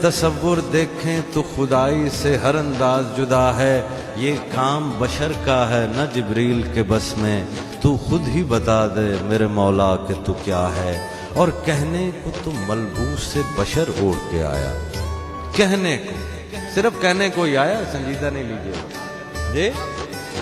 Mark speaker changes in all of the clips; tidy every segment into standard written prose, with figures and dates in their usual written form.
Speaker 1: تصور دیکھیں تو خدائی سے ہر انداز جدا ہے، یہ کام بشر کا ہے نہ جبریل کے بس میں، تو خود ہی بتا دے میرے مولا کہ تو کیا ہے۔ اور کہنے کو تو ملبوس سے بشر اوڑھ کے آیا، کہنے کو، صرف کہنے کو ہی آیا، سنجیدہ نہیں لیجیے جی۔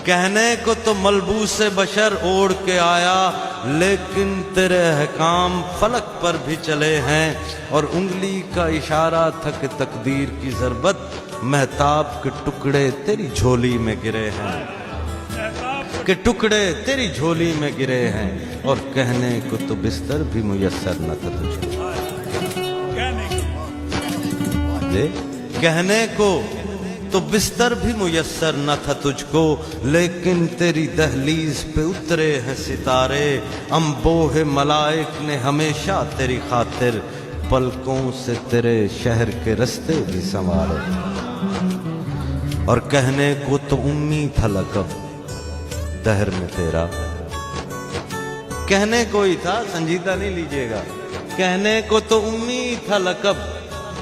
Speaker 1: کہنے کو تو ملبوس سے بشر اوڑھ کے آیا، لیکن تیرے احکام فلک پر بھی چلے ہیں، اور انگلی کا اشارہ تھا کہ تقدیر کی ضربت مہتاب کے ٹکڑے تیری جھولی میں گرے ہیں، کہ ٹکڑے تیری جھولی میں گرے ہیں۔ اور کہنے کو تو بستر بھی میسر نہ تھا تجھ کو، کہنے کو تو بستر بھی میسر نہ تھا تجھ کو، لیکن تیری دہلیز پہ اترے ہیں ستارے، انبوہ ملائک نے ہمیشہ تیری خاطر پلکوں سے تیرے شہر کے رستے بھی سنوارے۔ اور کہنے کو تو امید تھا لقب دہر میں تیرا، کہنے کو ہی تھا، سنجیدہ نہیں لیجیے گا، کہنے کو تو امید تھا لقب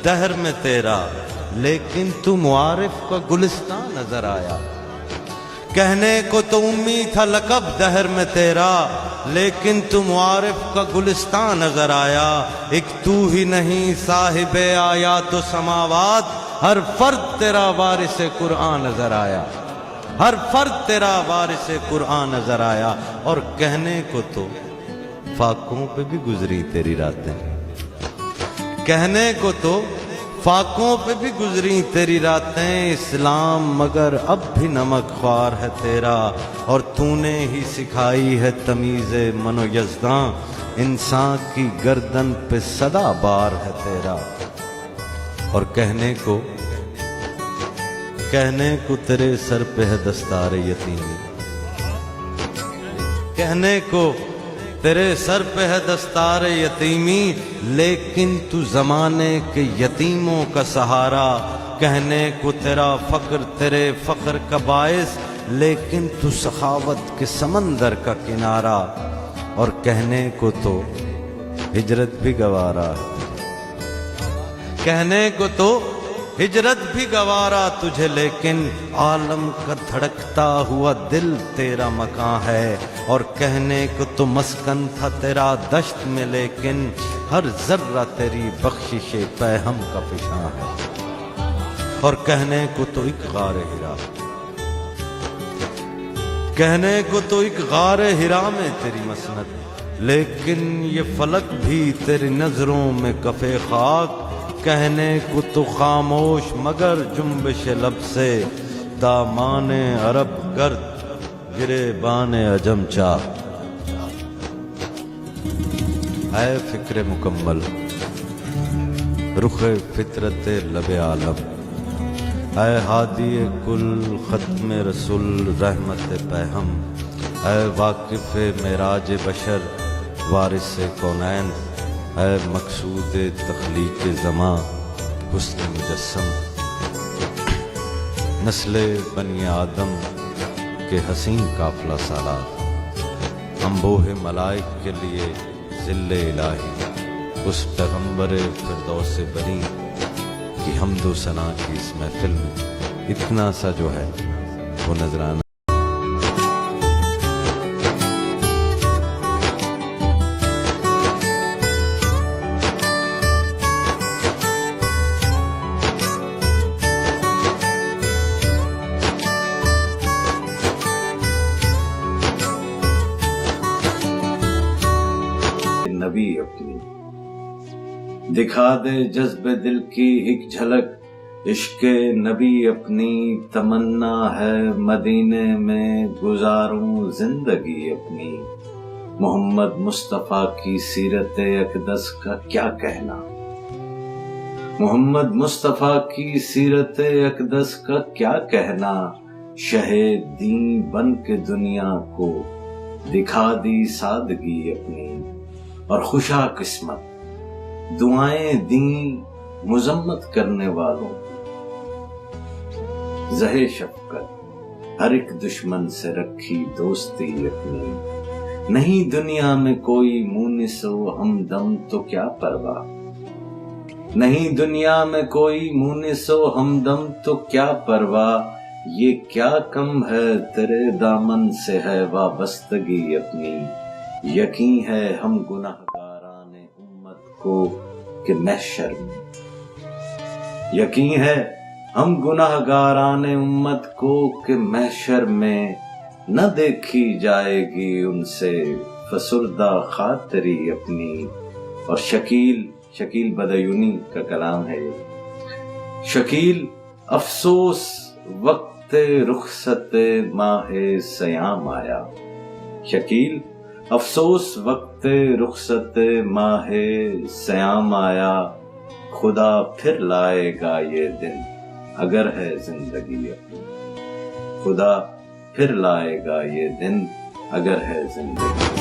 Speaker 1: دہر میں تیرا، لیکن تو معارف کا گلستان نظر آیا۔ کہنے کو تو امید تھا لقب دہر میں تیرا، لیکن تو معارف کا گلستان نظر آیا۔ ایک تو ہی نہیں صاحب آیات و سماوات، ہر فرد تیرا وارث قرآن نظر آیا، ہر فرد تیرا وارث قرآن نظر آیا۔ اور کہنے کو تو فاقوں پہ بھی گزری تیری راتیں، کہنے کو تو فاقوں پہ بھی گزری تیری راتیں، اسلام مگر اب بھی نمک خوار ہے تیرا، اور تو نے ہی سکھائی ہے تمیز من و یزداں، انسان کی گردن پہ صدا بار ہے تیرا۔ اور کہنے کو تیرے سر پہ ہے دستار یتیمی، کہنے کو تیرے سر پہ ہے دستار یتیمی، لیکن تو زمانے کے یتیموں کا سہارا۔ کہنے کو تیرا فقر تیرے فخر کا باعث، لیکن تو سخاوت کے سمندر کا کنارہ۔ اور کہنے کو تو ہجرت بھی گوارا، کہنے کو تو ہجرت بھی گوارا تجھے، لیکن عالم کا دھڑکتا ہوا دل تیرا مکان ہے۔ اور کہنے کو تو مسکن تھا تیرا دشت میں، لیکن ہر ذرہ تیری بخشش پیہم کا پیشاں ہے۔ اور کہنے کو تو ایک غار ہرا، کہنے کو تو ایک غار ہرا میں تیری مسند، لیکن یہ فلک بھی تیری نظروں میں کفے خاک۔ کہنے کو تو خاموش مگر جنبش لب سے، دامان عرب گرد گریبان عجم چاک۔ اے فکر مکمل رخ فطرت لب عالم، اے ہادی کل ختم رسول رحمت پیہم، اے واقف معراج بشر وارث کونین، اے مقصود تخلیق زمان حسن مجسم، نسل بنی آدم کے حسین قافلہ سالار، انبوہ ملائک کے لیے ذل الہی، اس پیغمبر فردوس بری کی حمد و ثنا کی اس محفل میں اتنا سا جو ہے وہ نذرانہ۔
Speaker 2: نبی اپنی دکھا دے جذب دل کی ایک جھلک، عشق نبی اپنی تمنا ہے مدینے میں گزاروں زندگی اپنی۔ محمد مصطفیٰ کی سیرت اقدس کا کیا کہنا، محمد مصطفیٰ کی سیرت اقدس کا کیا کہنا، شہ دین بن کے دنیا کو دکھا دی سادگی اپنی۔ اور خوشا قسمت دعائیں دیں مذمت کرنے والوں کی، زہ شفقت ہر ایک دشمن سے رکھی دوستی اپنی۔ نہیں دنیا میں کوئی مونس و ہمدم تو کیا پرواہ، نہیں دنیا میں کوئی مونس و ہمدم تو کیا پرواہ، یہ کیا کم ہے تیرے دامن سے ہے وابستگی اپنی، یقین ہے ہم گناہگاران امت کو کہ محشر میں، یقین ہے ہم گناہگاران امت کو کہ محشر میں نہ دیکھی جائے گی ان سے فسردہ خاطری اپنی۔ اور شکیل بدیونی کا کلام ہے یہ۔ شکیل افسوس وقت رخصت ماہ سیام آیا، شکیل افسوس وقت رخصت ماہ سیام آیا، خدا پھر لائے گا یہ دن اگر ہے زندگی اپنی، خدا پھر لائے گا یہ دن اگر ہے زندگی۔